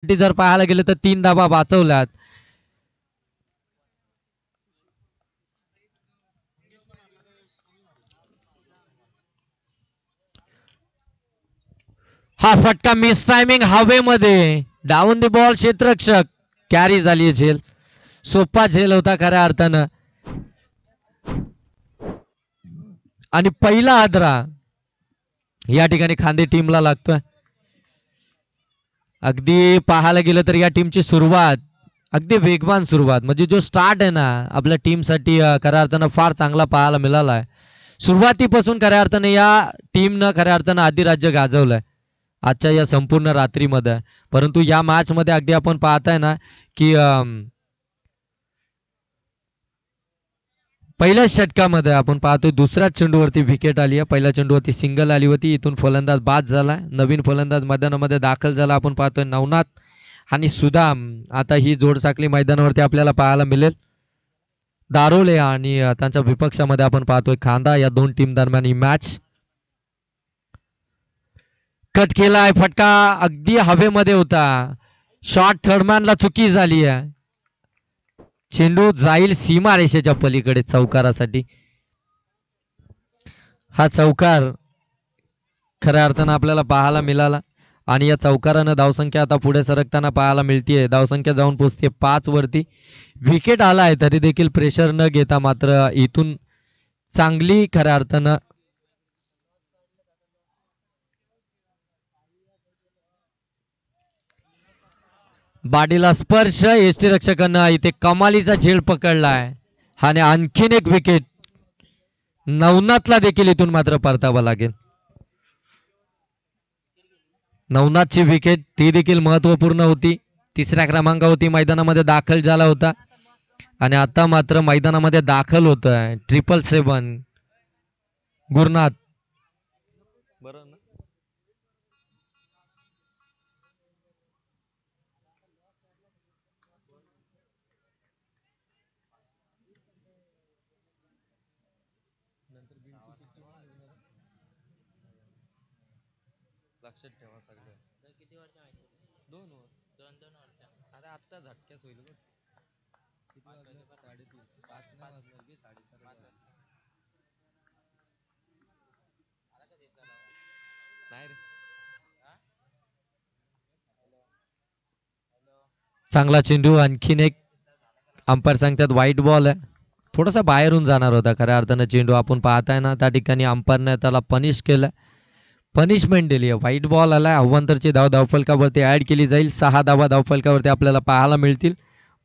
जर पाहायला गेलं तर 3 धावा वाचवल्यात. हा फटका मिस टायमिंग हवेमध्ये डाऊन द बॉल क्षेत्ररक्षक कॅरी झाली झेल. सोपा झेल होता खऱ्या अर्थानं. आणि पहिला आदरा या ठिकाणी खांदे टीमला लागतोय. अगदी पाहायला गेलं तर या टीमची सुरुवात अगदी वेगवान सुरुवात म्हणजे जो स्टार्ट आहे ना आपल्या टीमसाठी खऱ्या अर्थानं फार चांगला पाहायला मिळाला आहे. सुरुवातीपासून खऱ्या अर्थानं या टीमनं खऱ्या अर्थानं अधिराज्य गाजवलंय आजच्या या संपूर्ण रात्रीमध्ये. परंतु या मॅच मध्ये अगदी आपण पाहताय ना की पहिल्याच षटकामध्ये आपण पाहतोय दुसऱ्याच चेंडूवरती विकेट आली आहे. पहिल्या चेंडूवरती सिंगल आली होती. इथून फलंदाज बाद झाला. नवीन फलंदाज मैदानामध्ये दाखल झाला. आपण पाहतोय नवनाथ आणि सुदाम. आता ही जोडसाखळी मैदानावरती आपल्याला पाहायला मिळेल. दारोले आणि त्यांच्या विपक्षामध्ये आपण पाहतोय खांदा. या दोन टीम दरम्यान ही मॅच. कट केलाय फटका अगदी हवेमध्ये होता. शॉट थर्डमॅनला चुकी झाली आहे. चेंडू जाईल सीमा रेषेच्या पलीकडे चौकारासाठी. हा चौकार खऱ्या अर्थानं आपल्याला पाहायला मिळाला आणि या चौकारानं धावसंख्या आता पुढे सरकताना पाहायला मिळतीये. धावसंख्या जाऊन पोहोचते 5 वरती. विकेट आलाय तरी देखील प्रेशर न घेता मात्र इथून चांगली खऱ्या अर्थानं बाडीला स्पर्श. एसटी रक्षकांना इथे कमालीचा झेल पकडलाय आणि आणखीन एक विकेट नवनाथला देखील इथून मात्र परतावं लागेल. नवनाथची विकेट ती देखील महत्वपूर्ण होती. तिसऱ्या क्रमांकावरती मैदानामध्ये दाखल झाला होता आणि आता मात्र मैदानामध्ये दाखल होत आहे 777 गुरुनाथ. बरोबर ना. लक्षात ठेवा सगळं. किती वर्ष माहिती? 2 वर्ष. 2-2 वर्ष. अरे आत्ता झटक्याच होईल बघ. किती वाजले? 3:30. 5 नाही वाजले की 4:30. नाही रे. चांगला चेंडू आणखीन एक. अंपायर सांगतात व्हाईट बॉल आहे. थोडासा बाहेरून जाणार होता खऱ्या अर्थानं चेंडू. आपण पाहताय ना त्या ठिकाणी अंपायरने त्याला पनिश केलं. पनिशमेंट दिली आहे. व्हाईट बॉल आलाय. अव्वंतरची धाव धावफलकावरती ऍड केली जाईल. 6 धावा धावफलकावरती आपल्याला पाहायला मिळतील.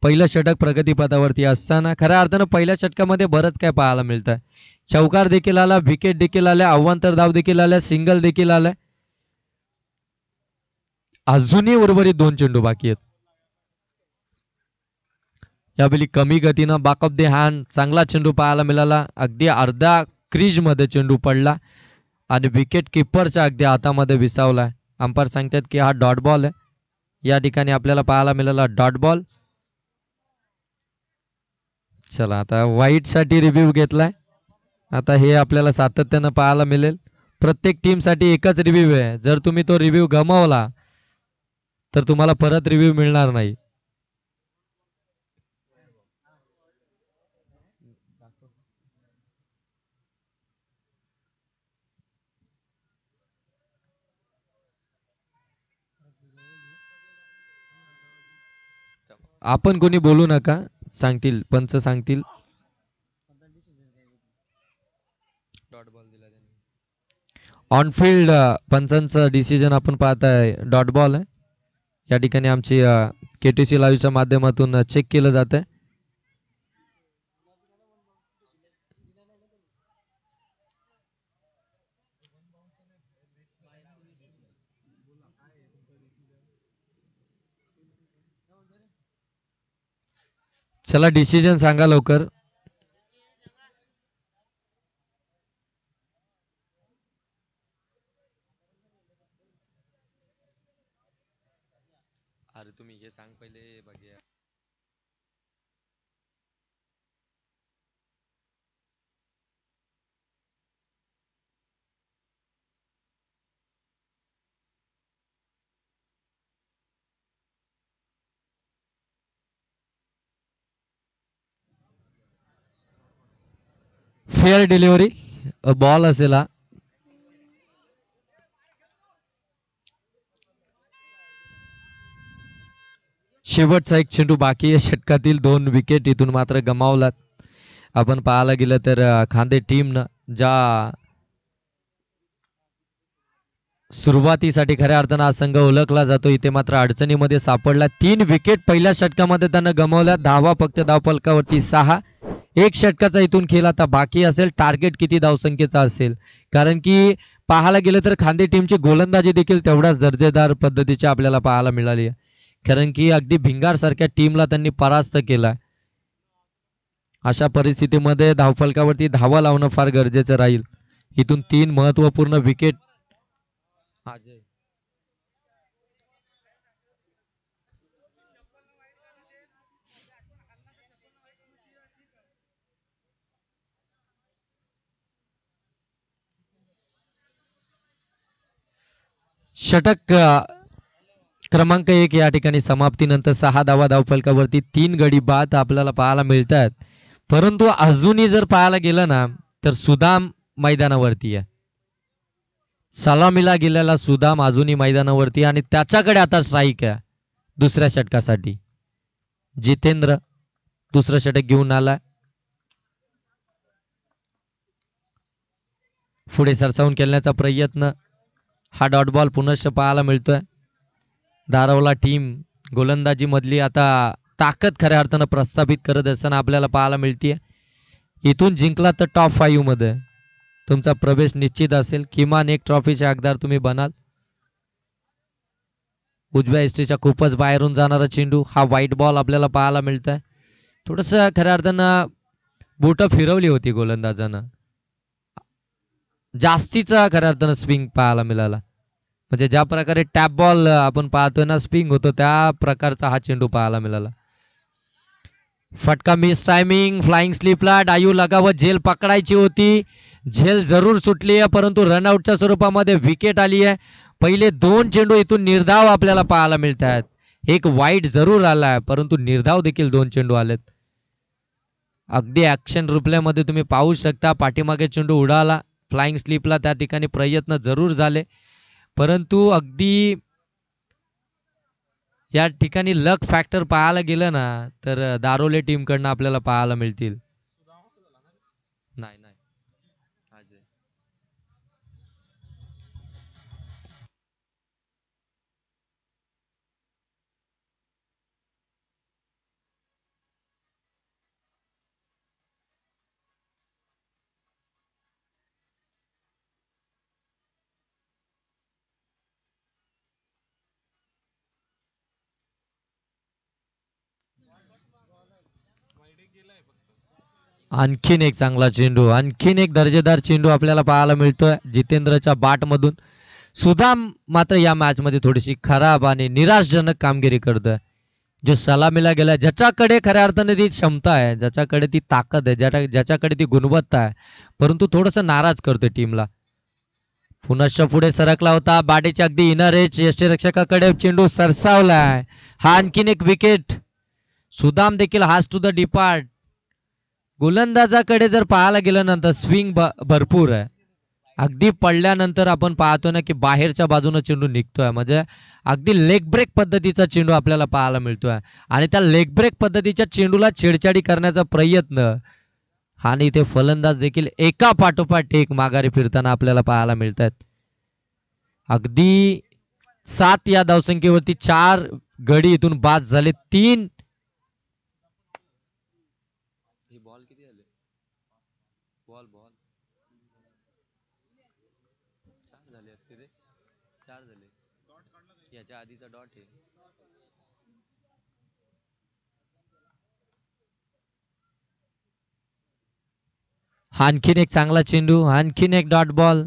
पहिलं षटक प्रगतीपथावरती असताना खऱ्या अर्थानं पहिल्या षटकामध्ये बरंच काय पाहायला मिळतंय. चौकार देखील आला. विकेट देखील आल्या. अव्वंतर धाव देखील आल्या. सिंगल देखील आलाय. अजूनही उर्वरित 2 चेंडू बाकी आहेत. यावेळी कमी गतीनं बॅक ऑफ द हँड चांगला चेंडू पाहायला मिळाला. अगदी अर्धा क्रीज मध्ये चेंडू पडला आणि विकेट किपरच्या अगदी हातामध्ये विसावलाय. अंपायर सांगतात की हा डॉट बॉल आहे. या ठिकाणी आपल्याला पाहायला मिळाला डॉट बॉल. चला आता व्हाईट साठी रिव्ह्यू घेतलाय. आता हे आपल्याला सातत्यानं पाहायला मिळेल. प्रत्येक टीम साठी एकच रिव्ह्यू आहे. जर तुम्ही तो रिव्ह्यू गमावला तर तुम्हाला परत रिव्ह्यू मिळणार नाही. आपण कोणी बोलू नका. सांगतील पंच सांगतील. डॉट बॉल दिला त्यांनी. ऑनफिल्ड पंचांचं डिसिजन आपण पाहताय डॉट बॉल आहे. या ठिकाणी आमची केटीसी लाईव्हच्या माध्यमातून चेक केलं जात आहे. चला डिसिजन सांगा लवकर. अरे तुम्ही हे सांग पहिले बघूया. फेअर डिलिव्हरी बॉल असेल हा. शेवटचा एक चेंडू बाकी आहे षटकातील 2 विकेट इथून मात्र गमावलात. आपण पाहायला गेलं तर खांदे टीमनं ज्या सुरुवातीसाठी खऱ्या अर्थानं हा संघ ओळखला जातो इथे मात्र अडचणीमध्ये सापडला. 3 विकेट पहिल्या षटकामध्ये त्यानं गमावल्या. धावा फक्त धावफलकावरती 6. एक षटकाचा इथून खेळ आता बाकी असेल. टार्गेट किती धावसंख्येचा असेल, कारण की पाहायला गेलं तर खांदे टीमची गोलंदाजी देखील तेवढ्याच दर्जेदार पद्धतीची आपल्याला पाहायला मिळाली आहे, कारण की अगदी भिंगार सारख्या टीमला त्यांनी परास्त केलाय. अशा परिस्थितीमध्ये धावफलकावरती धावा लावणं फार गरजेचं राहील. इथून 3 महत्वपूर्ण विकेट. षटक क्रमांक 1 या ठिकाणी समाप्तीनंतर 6 धावा धावफलकावरती 3 गडी बाद आपल्याला पाहायला मिळतात. परंतु अजूनही जर पाहायला गेलं ना तर सुदाम मैदानावरती आहे. सलामीला गेलेला सुदाम अजूनही मैदानावरती आणि त्याच्याकडे आता स्ट्राईक आहे दुसऱ्या षटकासाठी. जितेंद्र दुसरं षटक घेऊन आला. पुढे सरसावून खेळण्याचा प्रयत्न. हा डॉट बॉल पुनश्च पाहायला मिळतोय. धारावला टीम गोलंदाजी मधली आता ताकद खऱ्या अर्थानं प्रस्थापित करत असताना आपल्याला पाहायला मिळते. इथून जिंकला तर टॉप 5 मध्ये तुमचा प्रवेश निश्चित असेल. किमान एक ट्रॉफीचे हकदार तुम्ही बनाल. उजव्या इष्टीच्या खूपच बाहेरून जाणारा चेंडू. हा व्हाईट बॉल आपल्याला पाहायला मिळत आहे. थोडस खऱ्या अर्थानं बोटं फिरवली होती गोलंदाजानं. जास्तीचा खऱ्या अर्थानं स्विंग पाहायला मिळाला. म्हणजे ज्या प्रकारे टॅप बॉल आपण पाहतोय ना स्विंग होतो त्या प्रकारचा हा चेंडू पाहायला मिळाला. फटका मिस टायमिंग. फ्लाइंग स्लिपला डायू लगावत झेल पकडायची होती. झेल जरूर सुटली आहे, परंतु रनआउटच्या स्वरूपामध्ये विकेट आली आहे. पहिले 2 चेंडू इथून निर्धाव आपल्याला पाहायला मिळत आहेत. एक वाईट जरूर आलाय, परंतु निर्धाव देखील 2 चेंडू आलेत. अगदी ऍक्शन रिप्लेमध्ये तुम्ही पाहू शकता. पाठीमागे चेंडू उडाला. फ्लाइंग स्लिपला त्या ठिकाणी प्रयत्न जरूर झाले, परंतु अगदी या ठिकाणी लक फॅक्टर पाहायला गेलं ना तर दारोले टीमकडनं आपल्याला पाहायला मिळतील. नाही नाही आणखीन एक चांगला चेंडू. आणखीन एक दर्जेदार चेंडू आपल्याला पाहायला मिळतोय जितेंद्रच्या बाट मधून. सुदाम मात्र या मॅच मध्ये थोडीशी खराब आणि निराशजनक कामगिरी करतोय. जो सलामीला गेला, ज्याच्याकडे खऱ्या अर्थाने ती क्षमता आहे, ज्याच्याकडे ती ताकद आहे, ज्याच्याकडे ती गुणवत्ता आहे, परंतु थोडस नाराज करतोय टीमला. पुनश्च पुढे सरकला होता. बाडीच्या अगदी इनर एज यष्टीरक्षकाकडे चेंडू सरसावलाय. हा आणखीन एक विकेट. सुदाम देखील हाच टू द डिपार्ट. गोलंदाजाकडे जर पाहायला गेलं नंतर स्विंग भरपूर आहे. अगदी पडल्यानंतर आपण पाहतो ना की बाहेरच्या बाजूने चेंडू निघतोय, म्हणजे अगदी लेग ब्रेक पद्धतीचा चेंडू आपल्याला पाहायला मिळतोय. आणि त्या लेग ब्रेक पद्धतीच्या चेंडूला छेडछाडी करण्याचा प्रयत्न आणि इथे फलंदाज देखील एका पाठोपाठ एक माघारी फिरताना आपल्याला पाहायला मिळतात. अगदी 7 या धावसंख्येवरती 4 गडी इथून बाद झाले. 3 बॉल किती झाले? बॉल 4 झाले असते रे. 4 झाले. याच्या आधीचा डॉट आहे. आणखीन एक चांगला चेंडू. आणखीन एक डॉट बॉल.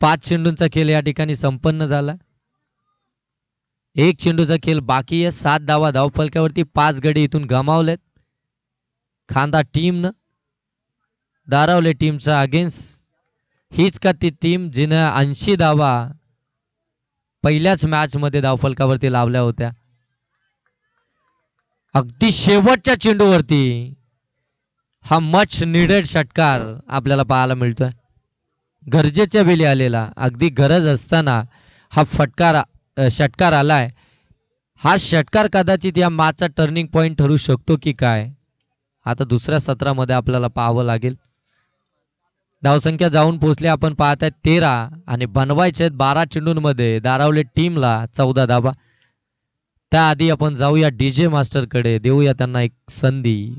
5 चेंडूंचा खेळ या ठिकाणी संपन्न झाला. एक चेंडूचा खेळ बाकी आहे. 7 धावा धावफलकावरती. 5 गडी इथून गमावलेत खांदा टीमनं. दारावले टीमचा अगेन्स्ट. हीच का ती टीम जिनं 80 धावा पहिल्याच मॅच मध्ये धावफलकावरती लावल्या होत्या. अगदी शेवटच्या चेंडूवरती हा मच निडेड षटकार आपल्याला पाहायला मिळतोय. गरजेच्या वेळी आलेला, अगदी गरज असताना हा षटकार आलाय. हा षटकार कदाचित या मॅचचा टर्निंग पॉइंट ठरू शकतो की काय, आता दुसऱ्या सत्रामध्ये आपल्याला पाहावं लागेल. धावसंख्या जाऊन पोहोचली आपण पाहत आहेत 13 आणि बनवायचे आहेत 12 चेंडूंमध्ये दारावले टीमला 14 धाबा. त्याआधी आपण जाऊया डीजे मास्टरकडे, देऊया त्यांना एक संधी.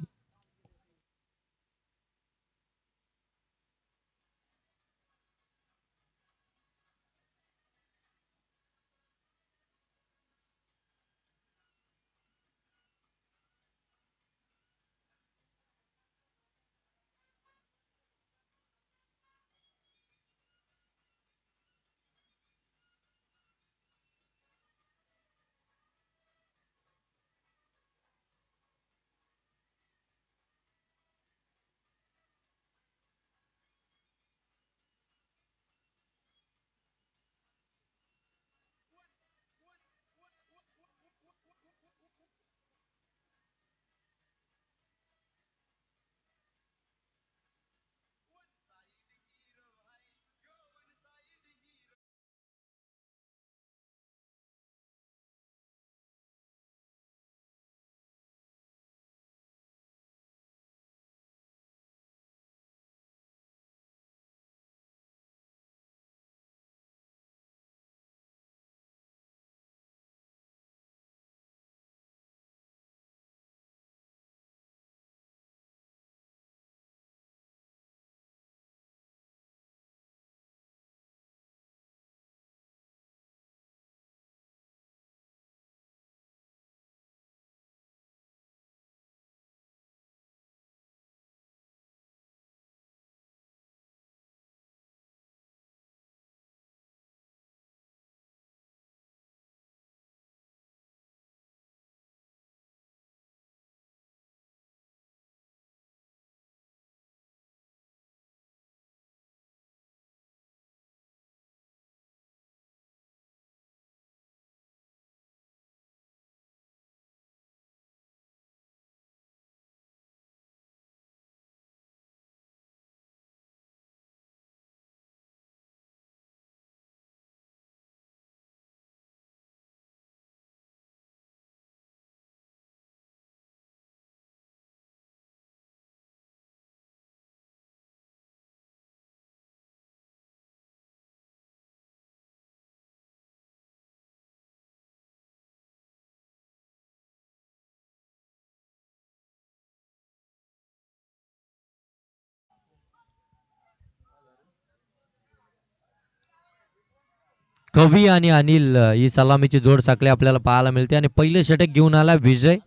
कवी आणि अनिल ही सलामीची जोड साखळी आपल्याला पाहायला मिळते आणि पहिले षटक घेऊन आला विजय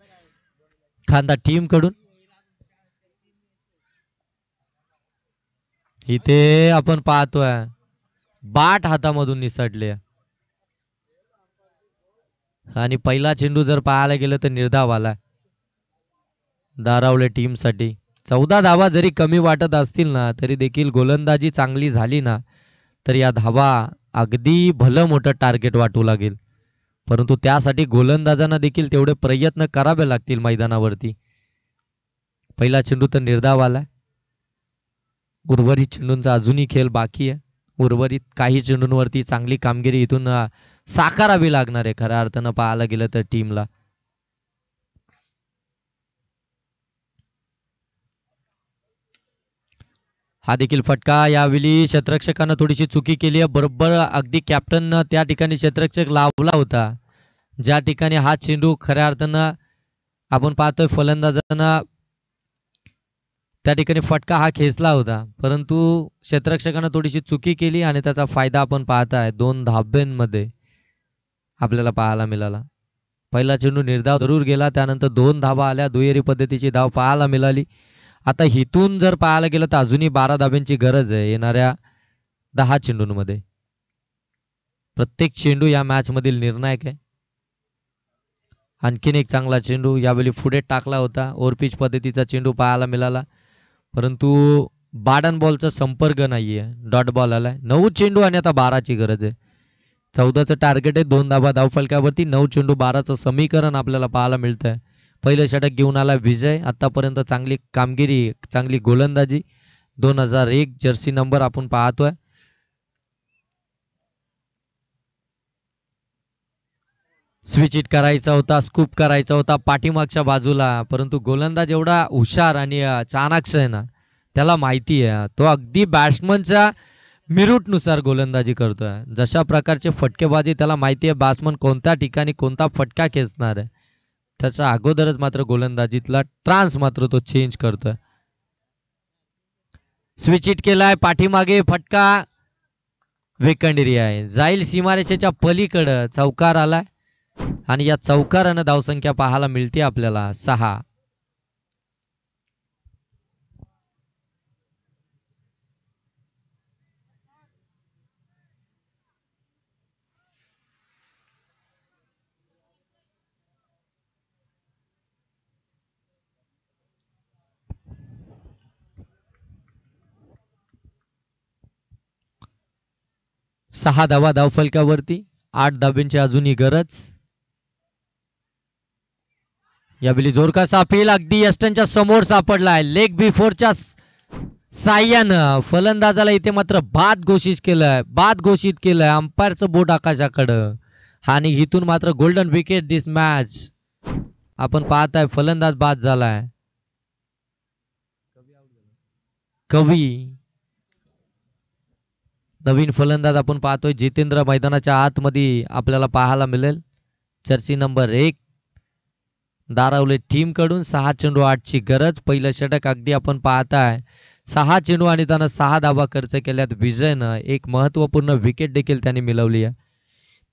खांदा टीम कडून. इथे आपण पाहतोय बाट हातामधून निसटले आणि पहिला चेंडू जर पाहायला गेलं तर निर्धाव आला दारावले टीम साठी. 14 धावा जरी कमी वाटत असतील ना तरी देखील गोलंदाजी चांगली झाली ना तर या धावा अगदी भलं मोठं टार्गेट वाटू लागेल. परंतु त्यासाठी गोलंदाजांना देखील तेवढे प्रयत्न करावे लागतील मैदानावरती. पहिला चेंडू तर निर्धाव आला. उर्वरित चेंडूंचा अजूनही खेळ बाकी आहे. उर्वरित काही चेंडूंवरती चांगली कामगिरी इथून साकारावी लागणार आहे खऱ्या अर्थानं पाहायला गेलं तर टीमला. हा देखील फटका, यावेळी क्षेत्ररक्षकानं थोडीशी चुकी केली आहे. बरोबर अगदी कॅप्टननं त्या ठिकाणी क्षेत्ररक्षक लावला होता ज्या ठिकाणी हा चेंडू खऱ्या अर्थानं आपण पाहतोय फलंदाजांना त्या ठिकाणी फटका हा खेचला होता, परंतु क्षेत्ररक्षकानं थोडीशी चुकी केली आणि त्याचा फायदा आपण पाहताय 2 धाब्यांमध्ये आपल्याला पाहायला मिळाला. पहिला चेंडू निर्धाव जरूर गेला, त्यानंतर 2 धाबा आल्या, दुहेरी पद्धतीची धाव पाहायला मिळाली. आता हिथून जर पाहायला गेलं तर अजूनही 12 धाब्यांची गरज आहे येणाऱ्या 10 चेंडूंमध्ये. प्रत्येक चेंडू या मॅच मधील निर्णायक आहे. आणखीन एक चांगला चेंडू यावेळी पुढे टाकला होता. ओव्हरपिच पद्धतीचा चेंडू पाहायला मिळाला, परंतु बाडन बॉलचा संपर्क नाहीये. डॉट बॉल आलाय. 9 चेंडू आणि आता 12ची गरज आहे. 14चं टार्गेट आहे. 2 धाबा धावफलकावरती. 9 चेंडू 12चं समीकरण आपल्याला पाहायला मिळतंय. पहिलं षटक घेऊन आला विजय. आतापर्यंत चांगली कामगिरी, चांगली गोलंदाजी. 2001 जर्सी नंबर आपण पाहतोय. स्विच इट करायचा होता, स्कूप करायचा होता पाठीमागच्या बाजूला, परंतु गोलंदाज एवढा हुशार आणि चाणाक्ष आहे ना, त्याला माहिती आहे तो अगदी बॅट्समनच्या मिरूटनुसार गोलंदाजी करतोय. जशा प्रकारचे फटकेबाजी त्याला माहिती आहे बॅट्समन कोणत्या ठिकाणी कोणता फटका खेचणार आहे, त्याच्या अगोदरच मात्र गोलंदाजीतला ट्रान्स मात्र तो चेंज करतोय. स्विच इट केलाय, पाठीमागे फटका, वेकंड एरिया आहे, जाईल सीमारेषेच्या पलीकडं. चौकार आलाय आणि या चौकारानं धावसंख्या पाहायला मिळते आपल्याला 6. सहा धावा धावफलकावरती, 8 धाब्यांची अजूनही गरज. यावेळी जोरकासा अपील अगदी यस्टनच्या समोर सापडलाय. लेग बिफोरच्या साह्यानं फलंदाजाला इथे मात्र बाद घोषित केलंय अंपायरचं बोट आकाशाकडं. आणि इथून मात्र गोल्डन विकेट दिस मॅच आपण पाहताय. फलंदाज बाद झालाय. कवी नवीन फलंदाज आपण पाहतोय. जितेंद्र मैदानाच्या आतमध्ये आपल्याला पाहायला मिळेल. जर्सी नंबर 1 दारावले टीम कडून. 6 चेंडू 8ची गरज. पहिलं षटक अगदी आपण पाहताय 6 चेंडू आणि त्यानं 6 धावा खर्च केल्यात. विजयनं एक महत्वपूर्ण विकेट देखील त्यांनी मिळवली आहे.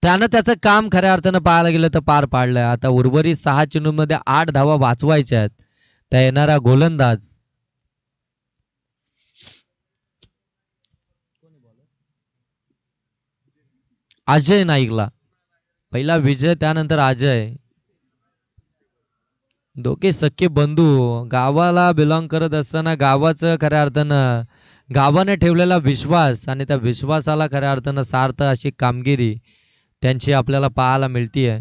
त्यानं त्याचं काम खऱ्या अर्थानं पाहायला गेलं तर पार पाडलंय. आता उर्वरित 6 चेंडूमध्ये 8 धावा वाचवायच्या आहेत. त्या येणारा गोलंदाज अजय नाईकला. पहिला विजय, त्यानंतर अजय. दोघे सख्खे बंधू. गावाला बिलॉंग करत असताना गावाचं खऱ्या अर्थानं गावाने ठेवलेला विश्वास आणि त्या विश्वासाला खऱ्या अर्थानं सार्थ अशी कामगिरी त्यांची आपल्याला पाहायला मिळतीये.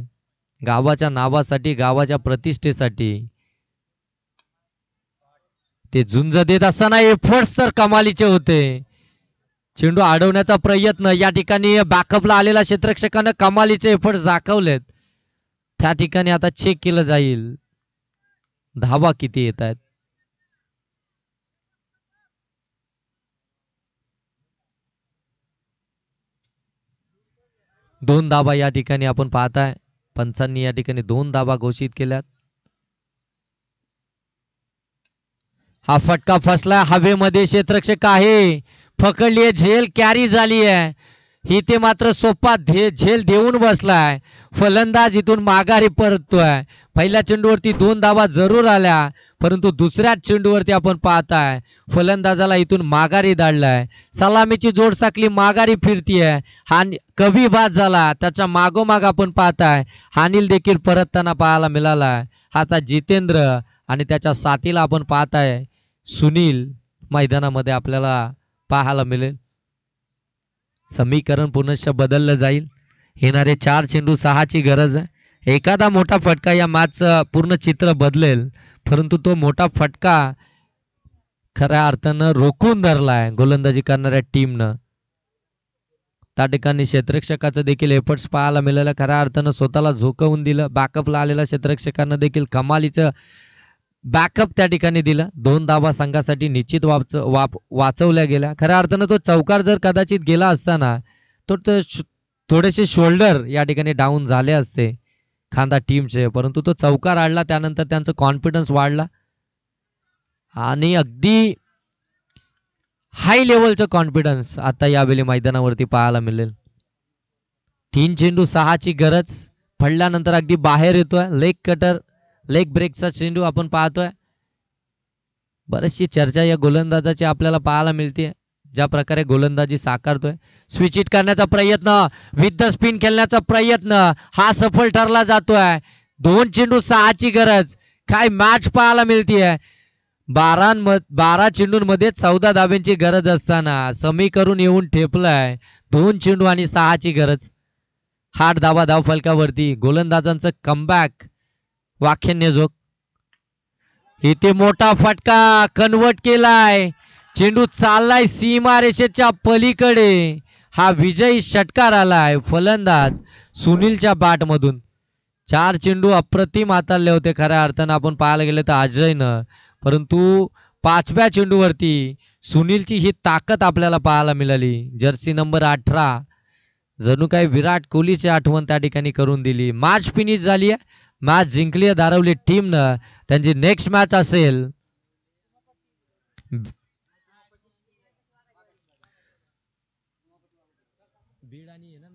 गावाच्या नावासाठी, गावाच्या प्रतिष्ठेसाठी ते झुंज देत असताना एफर्ट्स तर कमालीचे होते. चेंडू अडवण्याचा प्रयत्न, या ठिकाणी बॅकअपला आलेल्या क्षेत्ररक्षकानं कमालीचे एफर्ट्स दाखवलेत. त्या ठिकाणी आता चेक केलं जाईल धावा किती येत आहेत. दोन धावा या ठिकाणी आपण पाहताय. पंचांनी या ठिकाणी 2 धावा घोषित केल्यात. हा फटका फसला हवेमध्ये. क्षेत्ररक्षक आहे, पकडली आहे, झेल कॅरी झाली आहे. इथे मात्र सोपा झेल देऊन बसलाय. फलंदाज इथून माघारी परततोय. पहिल्या चेंडूवरती 2 धावा जरूर आल्या, परंतु दुसऱ्या चेंडूवरती आपण पाहताय फलंदाजाला इथून माघारी धाडलाय. सलामीची जोड साखली माघारी फिरतीये. हा कवी बाद झाला. त्याच्या मागोमाग आपण पाहताय हानिल देखील परतताना पाहायला मिळालाय. आता जितेंद्र आणि त्याच्या साथीला आपण पाहताय सुनील मैदानामध्ये आपल्याला पाहायला मिळेल. समीकरण पुनश्च बदललं जाईल. येणारे 4 चेंडू 6ची गरज आहे. एखादा मोठा फटका या मॅचचं पूर्ण चित्र बदलेल, परंतु तो मोठा फटका खऱ्या अर्थानं रोखून धरलाय गोलंदाजी करणाऱ्या टीमनं. त्या ठिकाणी क्षेत्ररक्षकाचं देखील एफर्ट्स पाहायला मिळालं. खऱ्या अर्थानं स्वतःला झोकवून दिलं. बॅकअपला आलेल्या क्षेत्ररक्षकांना देखील कमालीचं बॅकअप त्या ठिकाणी दिला. 2 धावा संघासाठी निश्चित वाचवल्या गेल्या. खऱ्या अर्थानं तो चौकार जर कदाचित गेला असताना तो थोडेसे शोल्डर या ठिकाणी डाऊन झाले असते खांदा टीमचे, परंतु तो चौकार आडला. त्यानंतर त्यांचं कॉन्फिडन्स वाढला आणि अगदी हाय लेवलचं कॉन्फिडन्स आता यावेळी मैदानावरती पाहायला मिळेल. 3 चेंडू 6ची गरज. पडल्यानंतर अगदी बाहेर येतोय. लेग ब्रेकचा चेंडू आपण पाहतोय. बरीचशी चर्चा या गोलंदाजाची आपल्याला पाहायला मिळते, ज्या प्रकारे गोलंदाजी साकारतोय. स्विच इट करण्याचा प्रयत्न, विथ द स्पिन खेळण्याचा प्रयत्न, हा सफल ठरला जातोय. 2 चेंडू 6ची गरज. काय मॅच पाहायला मिळतीये. 12 चेंडूंमध्ये 14 धाब्यांची गरज असताना समीकरण येऊन ठेपलाय. 2 चेंडू आणि 6ची गरज. 8 धावा धाव फलकावरती. गोलंदाजांचं कमबॅक वाख्यान्यजोग. इथे मोठा फटका कन्वर्ट केलाय. चेंडू चाललाय सीमारेषेच्या पलीकडे. हा विजयी षटकार आलाय फलंदाज सुनीलच्या बॅट मधून. 4 चेंडू अप्रतिम हाताळले होते खऱ्या अर्थानं आपण पाहायला गेलं तर अजयनं, परंतु 5व्या चेंडूवरती सुनीलची ही ताकद आपल्याला पाहायला मिळाली. जर्सी नंबर 18 जणू काही विराट कोहलीची आठवण त्या ठिकाणी करून दिली. मॅच फिनिश झाली आहे, मॅच जिंकली आहे धारावली टीमनं. त्यांची नेक्स्ट मॅच असेल